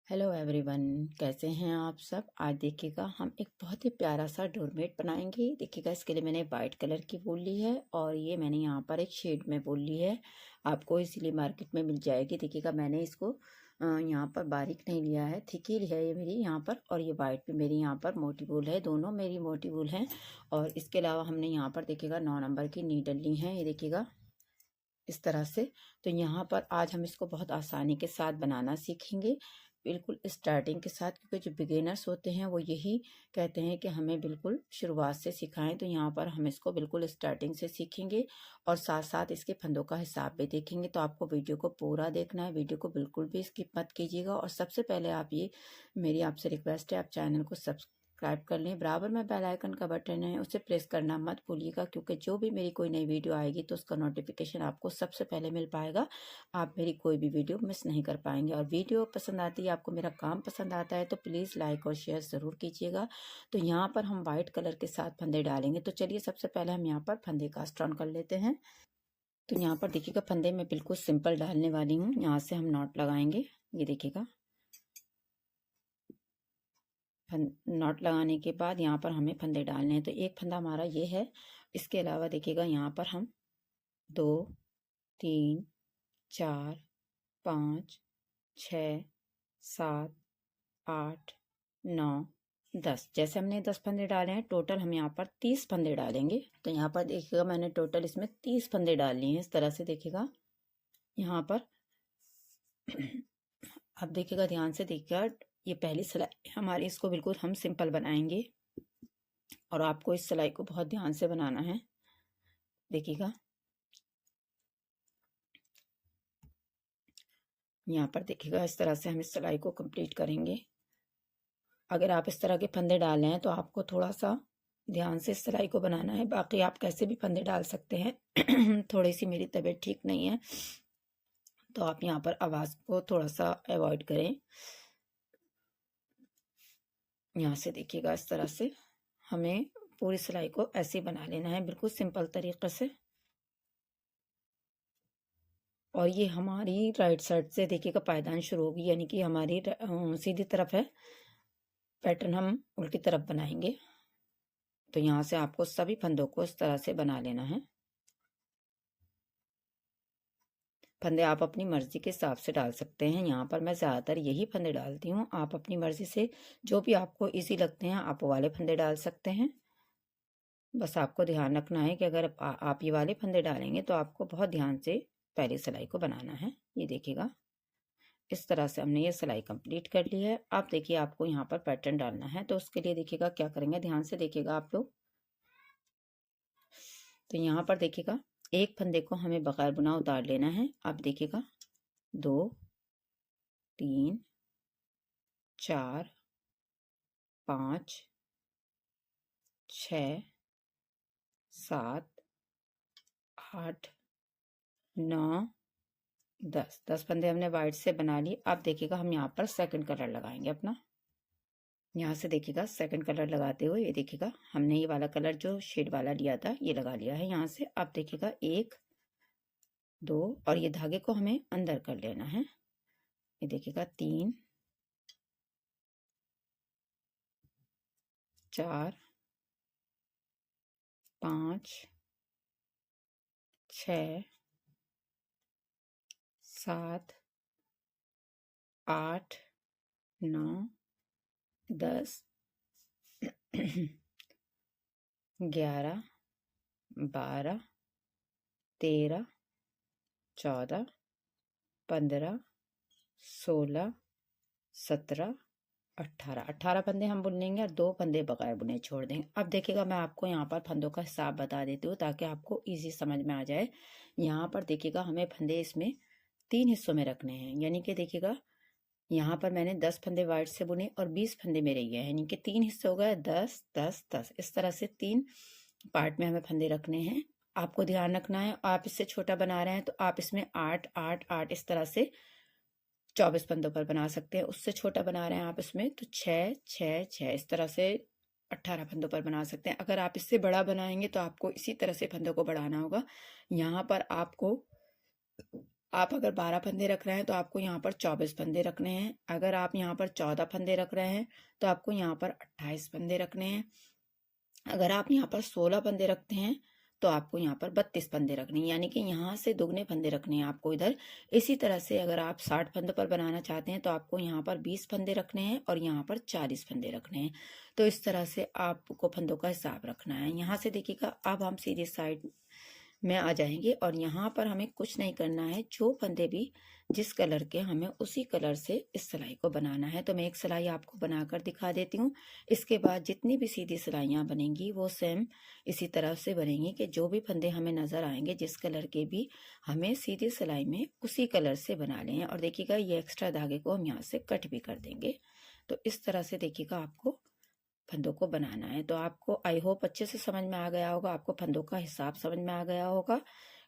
Hello everyone, कैसे हैं आप सब। आज देखिएगा हम एक बहुत ही प्यारा सा डोरमेट बनाएंगे। देखिएगा इसके लिए मैंने वाइट कलर की वूल ली है और ये मैंने यहाँ पर एक शेड में वूल ली है। आपको इसीलिए मार्केट में मिल जाएगी। देखिएगा मैंने इसको यहाँ पर बारीक नहीं लिया है, थिक ही है ये मेरी यहाँ पर। और ये वाइट भी मेरी यहाँ पर मोटी वूल है, दोनों मेरी मोटी वूल हैं। और इसके अलावा हमने यहाँ पर देखिएगा 9 नंबर की नीडल ली है, ये देखिएगा इस तरह से। तो यहाँ पर आज हम इसको बहुत आसानी के साथ बनाना सीखेंगे, बिल्कुल स्टार्टिंग के साथ, क्योंकि जो बिगिनर्स होते हैं वो यही कहते हैं कि हमें बिल्कुल शुरुआत से सिखाएं। तो यहाँ पर हम इसको बिल्कुल स्टार्टिंग से सीखेंगे और साथ साथ इसके फंदों का हिसाब भी देखेंगे। तो आपको वीडियो को पूरा देखना है, वीडियो को बिल्कुल भी स्किप मत कीजिएगा। और सबसे पहले आप ये मेरी आपसे रिक्वेस्ट है, आप चैनल को सब्सक्राइब कर लें। बराबर में बेल आइकन का बटन है, उसे प्रेस करना मत भूलिएगा, क्योंकि जो भी मेरी कोई नई वीडियो आएगी तो उसका नोटिफिकेशन आपको सबसे पहले मिल पाएगा। आप मेरी कोई भी वीडियो मिस नहीं कर पाएंगे। और वीडियो पसंद आती है, आपको मेरा काम पसंद आता है, तो प्लीज़ लाइक और शेयर ज़रूर कीजिएगा। तो यहाँ पर हम वाइट कलर के साथ फंदे डालेंगे। तो चलिए सबसे पहले हम यहाँ पर फंदे कास्ट ऑन कर लेते हैं। तो यहाँ पर देखिएगा फंदे में बिल्कुल सिंपल डालने वाली हूँ। यहाँ से हम नॉट लगाएंगे, ये देखिएगा। नॉट लगाने के बाद यहाँ पर हमें फंदे डालने हैं। तो एक फंदा हमारा ये है। इसके अलावा देखिएगा यहाँ पर हम 2 3 4 5 6 7 8 9 10, जैसे हमने 10 फंदे डाले हैं, टोटल हम यहाँ पर 30 फंदे डालेंगे। तो यहाँ पर देखिएगा मैंने टोटल इसमें 30 फंदे डाल लिए हैं, इस तरह से देखिएगा यहाँ पर। अब देखिएगा, ध्यान से देखिएगा, ये पहली सिलाई हमारी, इसको बिल्कुल हम सिंपल बनाएंगे और आपको इस सिलाई को बहुत ध्यान से बनाना है। देखिएगा यहाँ पर देखिएगा, इस तरह से हम इस सिलाई को कंप्लीट करेंगे। अगर आप इस तरह के फंदे डाले हैं तो आपको थोड़ा सा ध्यान से इस सिलाई को बनाना है। बाकी आप कैसे भी फंदे डाल सकते हैं। थोड़ी सी मेरी तबीयत ठीक नहीं है, तो आप यहाँ पर आवाज़ को थोड़ा सा अवॉइड करें। यहाँ से देखिएगा, इस तरह से हमें पूरी सिलाई को ऐसे बना लेना है, बिल्कुल सिंपल तरीके से। और ये हमारी राइट साइड से देखिएगा पायदान शुरू होगी, यानी कि हमारी सीधी तरफ है, पैटर्न हम उल्टी तरफ बनाएंगे। तो यहाँ से आपको सभी फंदों को इस तरह से बना लेना है। फंदे आप अपनी मर्जी के हिसाब से डाल सकते हैं। यहाँ पर मैं ज़्यादातर यही फंदे डालती हूँ। आप अपनी मर्जी से जो भी आपको इजी लगते हैं आप वाले फंदे डाल सकते हैं। बस आपको ध्यान रखना है कि अगर आप ये वाले फंदे डालेंगे तो आपको बहुत ध्यान से पहली सिलाई को बनाना है। ये देखिएगा, इस तरह से हमने ये सिलाई कंप्लीट कर ली है। अब देखिए, आपको यहाँ पर पैटर्न डालना है, तो उसके लिए देखिएगा क्या करेंगे, ध्यान से देखिएगा आप लोग। तो यहाँ पर देखिएगा, एक फंदे को हमें बगैर बुना उतार लेना है। अब देखिएगा 2 3 4 5 6 7 8 9 10 फंदे हमने वाइट से बना ली। अब देखिएगा हम यहाँ पर सेकंड कलर लगाएंगे अपना। यहाँ से देखिएगा सेकंड कलर लगाते हुए, ये देखिएगा हमने ये वाला कलर जो शेड वाला लिया था ये लगा लिया है यहाँ से। अब देखिएगा 1 2, और ये धागे को हमें अंदर कर लेना है। ये देखिएगा 3 4 5 6 7 8 9 10 11 12 13 14 15 16 17 18 फंदे हम बुन लेंगे और 2 फंदे बगैर बुने छोड़ देंगे। अब देखिएगा, मैं आपको यहाँ पर फंदों का हिसाब बता देती हूँ ताकि आपको इजी समझ में आ जाए। यहाँ पर देखिएगा हमें फंदे इसमें 3 हिस्सों में रखने हैं, यानी कि देखिएगा यहाँ पर मैंने 10 फंदे वाइट से बुने और 20 फंदे मेरे ये हैं, यानी कि 3 हिस्से हो गए, 10 10 10। इस तरह से 3 पार्ट में हमें फंदे रखने हैं। आपको ध्यान रखना है, आप इससे छोटा बना रहे हैं तो आप इसमें 8 8 8 इस तरह से 24 फंदों पर बना सकते हैं। उससे छोटा बना रहे हैं आप इसमें तो 6 6 6 इस तरह से 18 फंदों पर बना सकते हैं। अगर आप इससे बड़ा बनाएंगे तो आपको इसी तरह से फंदों को बढ़ाना होगा। यहाँ पर आपको आप अगर 12 फंदे रख रहे हैं तो आपको यहाँ पर 24 फंदे रखने हैं। अगर आप यहाँ पर 14 फंदे रख रहे हैं तो आपको यहाँ पर 28 फंदे रखने हैं। अगर आप यहाँ पर 16 फंदे रखते हैं तो आपको यहाँ पर 32 फंदे रखने हैं, यानी कि यहाँ से दुगने फंदे रखने हैं आपको इधर। इसी तरह से अगर आप 60 फंदों पर बनाना चाहते हैं तो आपको यहाँ पर 20 फंदे रखने हैं और यहाँ पर 40 फंदे रखने हैं। तो इस तरह से आपको फंदों का हिसाब रखना है। यहाँ से देखिएगा, अब हम सीधी साइड में आ जाएंगे और यहाँ पर हमें कुछ नहीं करना है। जो फंदे भी जिस कलर के, हमें उसी कलर से इस सिलाई को बनाना है। तो मैं एक सिलाई आपको बनाकर दिखा देती हूँ। इसके बाद जितनी भी सीधी सिलाइयाँ बनेंगी वो सेम इसी तरह से बनेंगी कि जो भी फंदे हमें नजर आएंगे जिस कलर के भी, हमें सीधी सिलाई में उसी कलर से बना लें। और देखिएगा, ये एक्स्ट्रा धागे को हम यहाँ से कट भी कर देंगे। तो इस तरह से देखिएगा आपको फंदों को बनाना है। तो आपको आई होप अच्छे से समझ में आ गया होगा, आपको फंदों का हिसाब समझ में आ गया होगा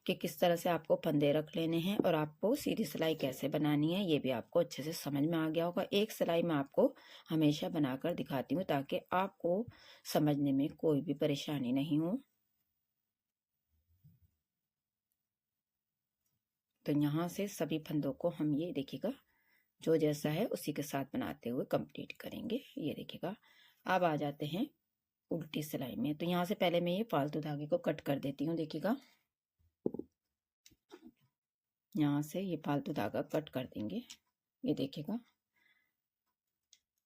कि किस तरह से आपको फंदे रख लेने हैं और आपको सीधी सिलाई कैसे बनानी है, ये भी आपको अच्छे से समझ में आ गया होगा। एक सिलाई मैं आपको हमेशा बनाकर दिखाती हूँ ताकि आपको समझने में कोई भी परेशानी नहीं हो। तो यहाँ से सभी फंदों को हम, ये देखिएगा, जो जैसा है उसी के साथ बनाते हुए कंप्लीट करेंगे। ये देखिएगा, अब आ जाते हैं उल्टी सिलाई में। तो यहाँ से पहले मैं ये फालतू धागे को कट कर देती हूँ। देखिएगा, यहाँ से ये फालतू धागा कट कर देंगे। ये देखिएगा,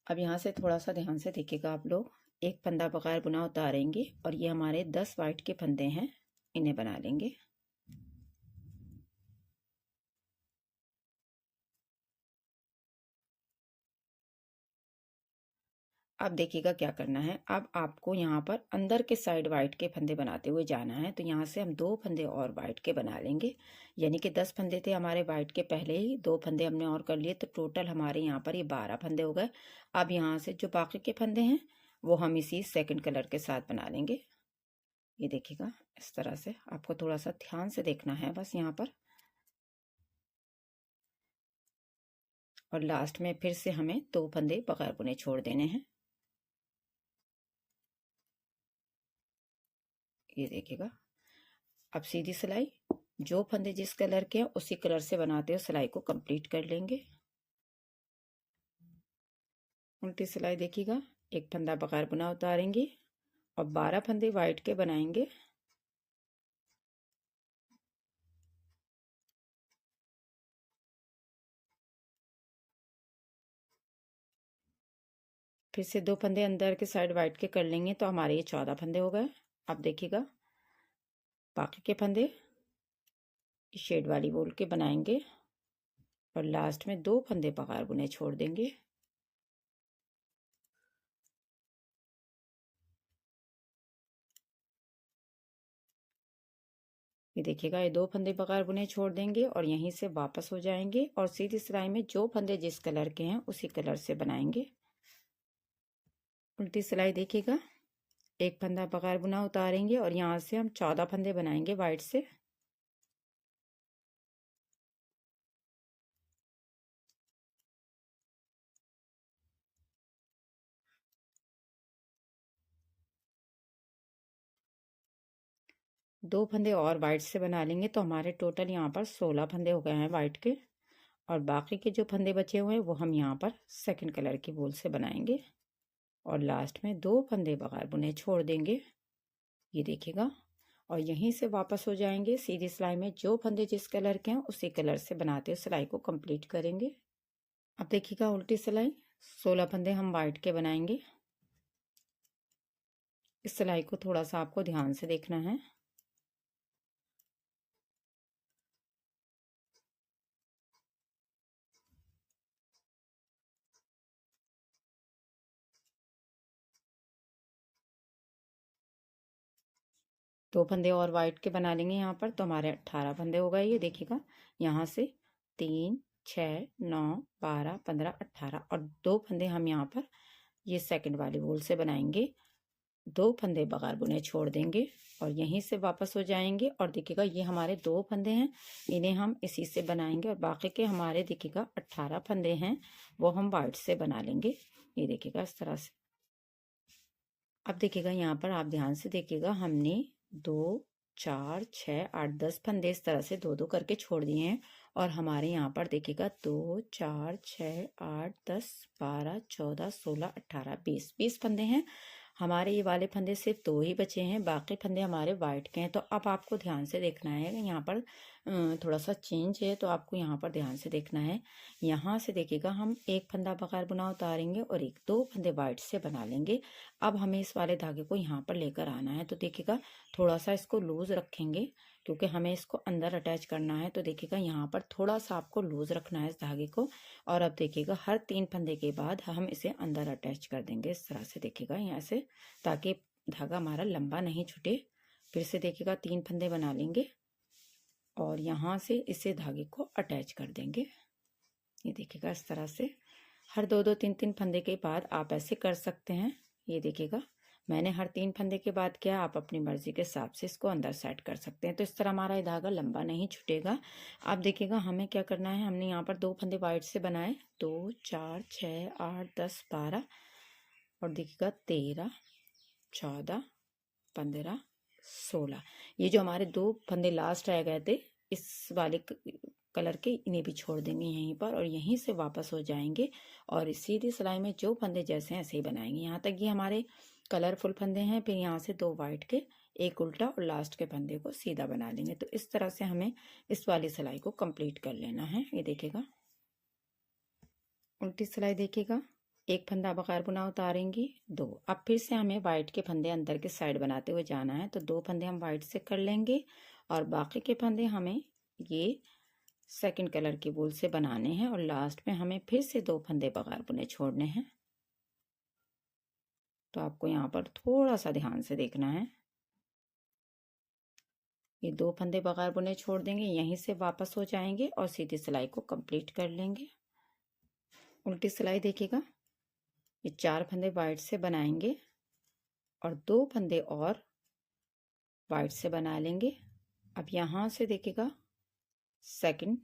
अब यहाँ से थोड़ा सा ध्यान से देखिएगा आप लोग। एक फंदा बगैर बुना उतारेंगे और ये हमारे 10 वाइट के फंदे हैं, इन्हें बना लेंगे। अब देखिएगा क्या करना है। अब आपको यहाँ पर अंदर के साइड वाइट के फंदे बनाते हुए जाना है। तो यहाँ से हम 2 फंदे और वाइट के बना लेंगे, यानी कि 10 फंदे थे हमारे वाइट के, पहले ही 2 फंदे हमने और कर लिए, तो टोटल हमारे यहाँ पर ये 12 फंदे हो गए। अब यहाँ से जो बाकी के फंदे हैं वो हम इसी सेकंड कलर के साथ बना लेंगे। ये देखिएगा, इस तरह से आपको थोड़ा सा ध्यान से देखना है बस यहाँ पर। और लास्ट में फिर से हमें 2 फंदे बगैर बुने छोड़ देने हैं। ये देखिएगा, अब सीधी सिलाई, जो फंदे जिस कलर के हैं उसी कलर से बनाते हुए सिलाई को कंप्लीट कर लेंगे। उल्टी सिलाई देखिएगा, एक फंदा बगैर बुना उतारेंगे और 12 फंदे वाइट के बनाएंगे। फिर से 2 फंदे अंदर के साइड वाइट के कर लेंगे, तो हमारे ये 14 फंदे हो गए। अब देखिएगा, बाकी के फंदे शेड वाली वूल के बनाएंगे और लास्ट में 2 फंदे बगैर बुने छोड़ देंगे। ये देखिएगा, ये 2 फंदे बगैर बुने छोड़ देंगे और यहीं से वापस हो जाएंगे और सीधी सिलाई में जो फंदे जिस कलर के हैं उसी कलर से बनाएंगे। उल्टी सिलाई देखिएगा, एक फंदा बगैर बुना उतारेंगे और यहाँ से हम 14 फंदे बनाएंगे वाइट से। दो फंदे और वाइट से बना लेंगे, तो हमारे टोटल यहाँ पर 16 फंदे हो गए हैं वाइट के। और बाकी के जो फंदे बचे हुए हैं वो हम यहाँ पर सेकंड कलर की वूल से बनाएंगे और लास्ट में 2 फंदे बगैर बुने छोड़ देंगे। ये देखिएगा, और यहीं से वापस हो जाएंगे। सीधी सिलाई में जो फंदे जिस कलर के हैं उसी कलर से बनाते हुए सिलाई को कंप्लीट करेंगे। अब देखिएगा, उल्टी सिलाई, 16 फंदे हम वाइट के बनाएंगे। इस सिलाई को थोड़ा सा आपको ध्यान से देखना है। दो फंदे और वाइट के बना लेंगे यहाँ पर, तो हमारे 18 फंदे हो गए। ये देखिएगा, यहाँ से 3, 6, 9, 12, 15, 18 और 2 फंदे हम यहाँ पर ये सेकंड वाली वूल से बनाएंगे। 2 फंदे बगैर बुने छोड़ देंगे और यहीं से वापस हो जाएंगे। और देखिएगा, ये हमारे 2 फंदे हैं, इन्हें हम इसी से बनाएंगे और बाकी के हमारे देखिएगा 18 फंदे हैं, वो हम वाइट से बना लेंगे। ये देखिएगा, इस तरह से। अब देखिएगा, यहाँ पर आप ध्यान से देखिएगा, हमने 2, 4, 6, 8, 10 फंदे इस तरह से दो दो करके छोड़ दिए हैं। और हमारे यहाँ पर देखिएगा 2, 4, 6, 8, 10, 12, 14, 16, 18, 20 फंदे हैं। हमारे ये वाले फंदे सिर्फ दो ही बचे हैं, बाकी फंदे हमारे वाइट के हैं। तो अब आपको ध्यान से देखना है, यहाँ पर थोड़ा सा चेंज है, तो आपको यहाँ पर ध्यान से देखना है। यहाँ से देखिएगा हम एक फंदा बगैर बुना उतारेंगे और एक दो फंदे वाइट से बना लेंगे। अब हमें इस वाले धागे को यहाँ पर लेकर आना है। तो देखिएगा थोड़ा सा इसको लूज रखेंगे, क्योंकि हमें इसको अंदर अटैच करना है। तो देखिएगा यहाँ पर थोड़ा सा आपको लूज रखना है इस धागे को। और अब देखिएगा हर 3 फंदे के बाद हम इसे अंदर अटैच कर देंगे इस तरह से, देखिएगा यहाँ से, ताकि धागा हमारा लंबा नहीं छूटे। फिर से देखिएगा 3 फंदे बना लेंगे और यहाँ से इसे धागे को अटैच कर देंगे। ये देखिएगा इस तरह से हर 2-2, 3-3 फंदे के बाद आप ऐसे कर सकते हैं। ये देखिएगा मैंने हर 3 फंदे के बाद किया, आप अपनी मर्जी के हिसाब से इसको अंदर सेट कर सकते हैं। तो इस तरह हमारा ये धागा लंबा नहीं छूटेगा। अब देखिएगा हमें क्या करना है, हमने यहाँ पर 2 फंदे वाइट से बनाए, 2, 4, 6, 8, 10, 12 और देखिएगा 13, 14, 15, 16। ये जो हमारे 2 फंदे लास्ट रह गए थे इस वाले कलर के, इन्हें भी छोड़ देंगे यहीं पर और यहीं से वापस हो जाएंगे और सीधी सिलाई में जो फंदे जैसे हैं ऐसे ही बनाएंगे। यहाँ तक ये हमारे कलरफुल फंदे हैं। फिर यहाँ से 2 वाइट के, एक उल्टा और लास्ट के फंदे को सीधा बना लेंगे। तो इस तरह से हमें इस वाली सिलाई को कंप्लीट कर लेना है। ये देखिएगा उल्टी सिलाई, देखिएगा एक फंदा बगैर बुना उतारेंगे, 2। अब फिर से हमें वाइट के फंदे अंदर के साइड बनाते हुए जाना है। तो 2 फंदे हम वाइट से कर लेंगे और बाकी के फंदे हमें ये सेकंड कलर की वूल से बनाने हैं और लास्ट में हमें फिर से 2 फंदे बगैर बुने छोड़ने हैं। तो आपको यहाँ पर थोड़ा सा ध्यान से देखना है। ये 2 फंदे बगैर बुने छोड़ देंगे, यहीं से वापस हो जाएंगे और सीधी सिलाई को कंप्लीट कर लेंगे। उल्टी सिलाई देखिएगा, ये 4 फंदे वाइट से बनाएंगे और 2 फंदे और वाइट से बना लेंगे। अब यहाँ से देखिएगा सेकंड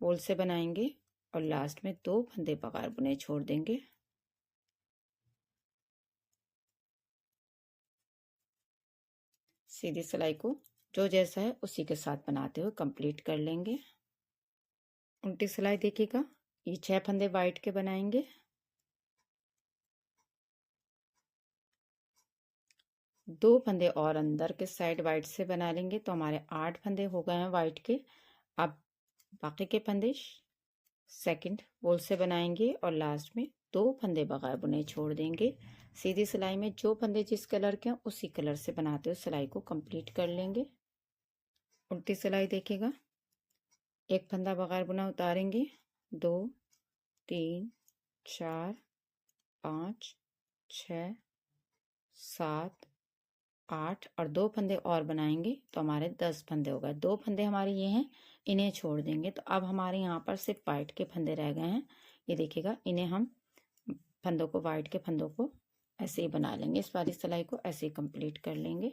वूल से बनाएंगे और लास्ट में 2 फंदे बगैर बुने छोड़ देंगे। सीधी सिलाई को जो जैसा है उसी के साथ बनाते हुए कंप्लीट कर लेंगे। उल्टी सिलाई देखिएगा, ये 6 फंदे वाइट के बनाएंगे, 2 फंदे और अंदर के साइड वाइट से बना लेंगे। तो हमारे 8 फंदे हो गए हैं वाइट के। अब बाकी के फंदे सेकंड वूल से बनाएंगे और लास्ट में 2 फंदे बगैर बुने छोड़ देंगे। सीधी सिलाई में जो फंदे जिस कलर के हैं उसी कलर से बनाते हुए सिलाई को कंप्लीट कर लेंगे। उल्टी सिलाई देखिएगा, एक फंदा बगैर बुना उतारेंगे, 2, 3, 4, 5, 6, 7, 8 और 2 फंदे और बनाएंगे। तो हमारे 10 फंदे हो गए। 2 फंदे हमारे ये हैं, इन्हें छोड़ देंगे। तो अब हमारे यहाँ पर सिर्फ वाइट के फंदे रह गए हैं। ये देखिएगा, इन्हें हम फंदों को, वाइट के फंदों को ऐसे ही बना लेंगे। इस वाली सिलाई को ऐसे ही कंप्लीट कर लेंगे।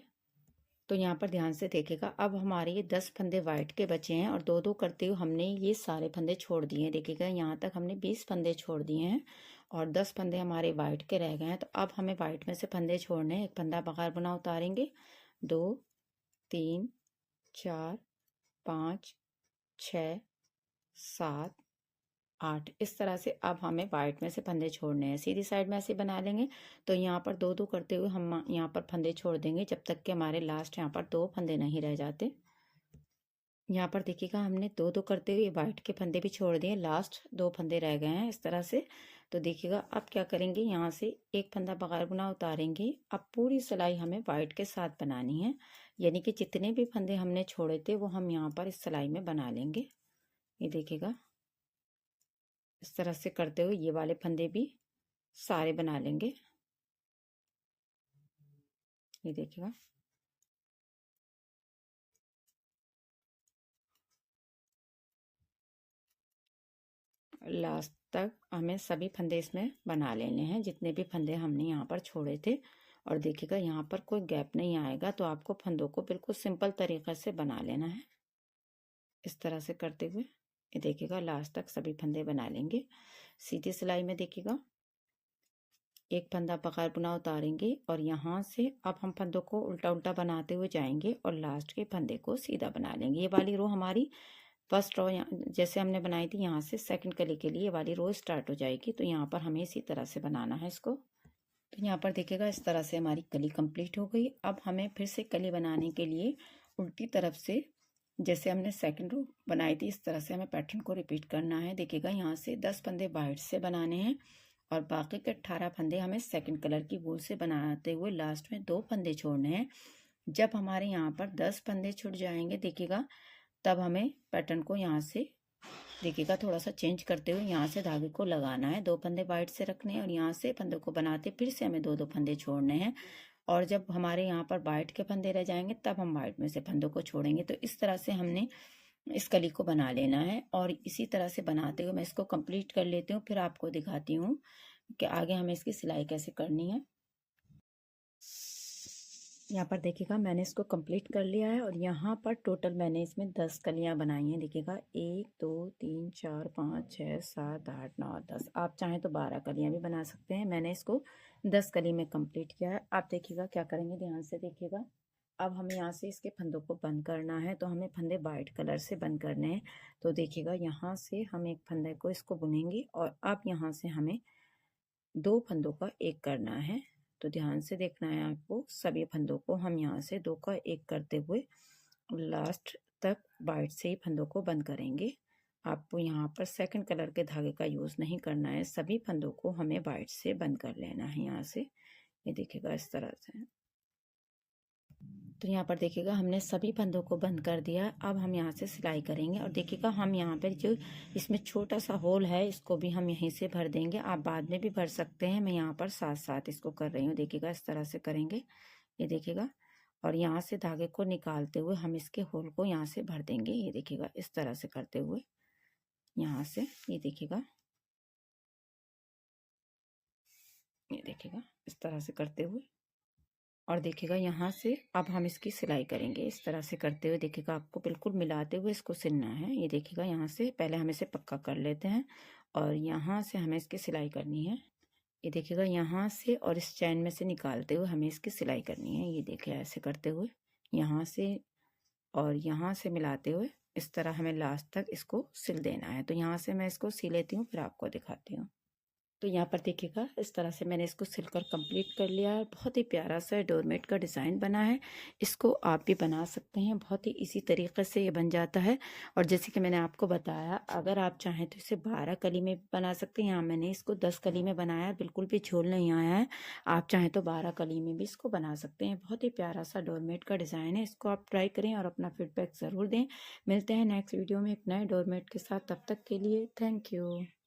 तो यहाँ पर ध्यान से देखिएगा, अब हमारे ये 10 फंदे वाइट के बचे हैं और 2-2 करते हुए हमने ये सारे फंदे छोड़ दिए हैं। देखिएगा यहाँ तक हमने 20 फंदे छोड़ दिए हैं और 10 फंदे हमारे वाइट के रह गए हैं। तो अब हमें वाइट में से फंदे छोड़ने हैं। एक फंदा बगैर बुना उतारेंगे, 2, 3, 4, 5, 6, 7, 8 इस तरह से अब हमें वाइट में से फंदे छोड़ने हैं। सीधी साइड में ऐसे बना लेंगे। तो यहाँ पर 2-2 करते हुए हम यहाँ पर फंदे छोड़ देंगे जब तक कि हमारे लास्ट यहाँ पर 2 फंदे नहीं रह जाते। यहाँ पर देखिएगा हमने 2-2 करते हुए वाइट के फंदे भी छोड़ दिए, लास्ट 2 फंदे रह गए हैं इस तरह से। तो देखिएगा अब क्या करेंगे, यहाँ से एक फंदा बगैर बुना उतारेंगे। अब पूरी सिलाई हमें वाइट के साथ बनानी है, यानी कि जितने भी फंदे हमने छोड़े थे वो हम यहाँ पर इस सिलाई में बना लेंगे। ये देखिएगा इस तरह से करते हुए ये वाले फंदे भी सारे बना लेंगे। ये देखिएगा लास्ट तक हमें सभी फंदे इसमें बना लेने हैं, जितने भी फंदे हमने यहाँ पर छोड़े थे। और देखिएगा यहाँ पर कोई गैप नहीं आएगा। तो आपको फंदों को बिल्कुल सिंपल तरीके से बना लेना है इस तरह से करते हुए। ये देखिएगा लास्ट तक सभी फंदे बना लेंगे। सीधी सिलाई में देखिएगा एक फंदा बगैर बुना उतारेंगे और यहाँ से अब हम फंदों को उल्टा उल्टा बनाते हुए जाएंगे और लास्ट के फंदे को सीधा बना लेंगे। ये वाली रो हमारी फर्स्ट रो जैसे हमने बनाई थी, यहाँ से सेकंड कली के लिए ये वाली रो स्टार्ट हो जाएगी। तो यहाँ पर हमें इसी तरह से बनाना है इसको। तो यहाँ पर देखिएगा इस तरह से हमारी कली कंप्लीट हो गई। अब हमें फिर से कली बनाने के लिए उल्टी तरफ से जैसे हमने सेकंड रो बनाई थी इस तरह से हमें पैटर्न को रिपीट करना है। देखिएगा यहाँ से 10 फंदे वाइट से बनाने हैं और बाकी के 18 फंदे हमें सेकंड कलर की वूल से बनाते हुए लास्ट में 2 फंदे छोड़ने हैं। जब हमारे यहाँ पर 10 फंदे छूट जाएंगे देखिएगा, तब हमें पैटर्न को यहाँ से देखिएगा थोड़ा सा चेंज करते हुए यहाँ से धागे को लगाना है। 2 फंदे वाइट से रखने हैं और यहाँ से फंदों को बनाते फिर से हमें 2-2 फंदे छोड़ने हैं। और जब हमारे यहाँ पर वाइट के फंदे रह जाएंगे तब हम वाइट में से फंदों को छोड़ेंगे। तो इस तरह से हमने इस कली को बना लेना है और इसी तरह से बनाते हुए मैं इसको कंप्लीट कर लेती हूँ, फिर आपको दिखाती हूँ कि आगे हमें इसकी सिलाई कैसे करनी है। यहाँ पर देखिएगा मैंने इसको कंप्लीट कर लिया है और यहाँ पर टोटल मैंने इसमें 10 कलियाँ बनाई हैं। देखिएगा 1 2 3 4 5 6 7 8 9 10, आप चाहें तो 12 कलियाँ भी बना सकते हैं। मैंने इसको 10 कली में कंप्लीट किया है। आप देखिएगा क्या करेंगे, ध्यान से देखिएगा। अब हमें यहाँ से इसके फंदों को बंद करना है, तो हमें फंदे वाइट कलर से बंद करने हैं। तो देखिएगा यहाँ से हम एक फंदे को इसको बुनेंगे और अब यहाँ से हमें 2 फंदों का एक करना है। तो ध्यान से देखना है आपको। सभी फंदों को हम यहाँ से 2 का एक करते हुए लास्ट तक वाइट से ही फंदों को बंद करेंगे। आपको यहाँ पर सेकंड कलर के धागे का यूज़ नहीं करना है, सभी फंदों को हमें वाइट से बंद कर लेना है यहाँ से। ये देखिएगा इस तरह से। तो यहाँ पर देखिएगा हमने सभी फंदों को बंद कर दिया। अब हम यहाँ से सिलाई करेंगे और देखिएगा हम यहाँ पर जो इसमें छोटा सा होल है इसको भी हम यहीं से भर देंगे। आप बाद में भी भर सकते हैं, मैं यहाँ पर साथ साथ इसको कर रही हूँ। देखिएगा इस तरह से करेंगे, ये देखिएगा। और यहाँ से धागे को निकालते हुए हम इसके होल को यहाँ से भर देंगे। ये देखिएगा इस तरह से करते हुए यहाँ से, ये देखिएगा, ये देखिएगा इस तरह से करते हुए। और देखिएगा यहाँ से अब हम इसकी सिलाई करेंगे इस तरह से करते हुए। देखिएगा आपको बिल्कुल मिलाते हुए इसको सिलना है। ये देखिएगा यहाँ से पहले हम इसे पक्का कर लेते हैं और यहाँ से हमें इसकी सिलाई करनी है। ये देखिएगा यहाँ से और इस चैन में से निकालते हुए हमें इसकी सिलाई करनी है। ये देखिए ऐसे करते हुए यहाँ से और यहाँ से मिलाते हुए इस तरह हमें लास्ट तक इसको सिल देना है। तो यहाँ से मैं इसको सिल लेती हूँ, फिर आपको दिखाती हूँ। तो यहाँ पर देखिएगा इस तरह से मैंने इसको सिलकर कंप्लीट कर लिया है। बहुत ही प्यारा सा डोरमेट का डिज़ाइन बना है। इसको आप भी बना सकते हैं, बहुत ही इसी तरीके से ये बन जाता है। और जैसे कि मैंने आपको बताया, अगर आप चाहें तो इसे 12 कली में बना सकते हैं। यहाँ मैंने इसको 10 कली में बनाया है, बिल्कुल भी झोल नहीं आया है। आप चाहें तो 12 कली में भी इसको बना सकते हैं। बहुत ही प्यारा सा डोरमेट का डिज़ाइन है। इसको आप ट्राई करें और अपना फीडबैक ज़रूर दें। मिलते हैं नेक्स्ट वीडियो में एक नए डोरमेट के साथ। तब तक के लिए थैंक यू।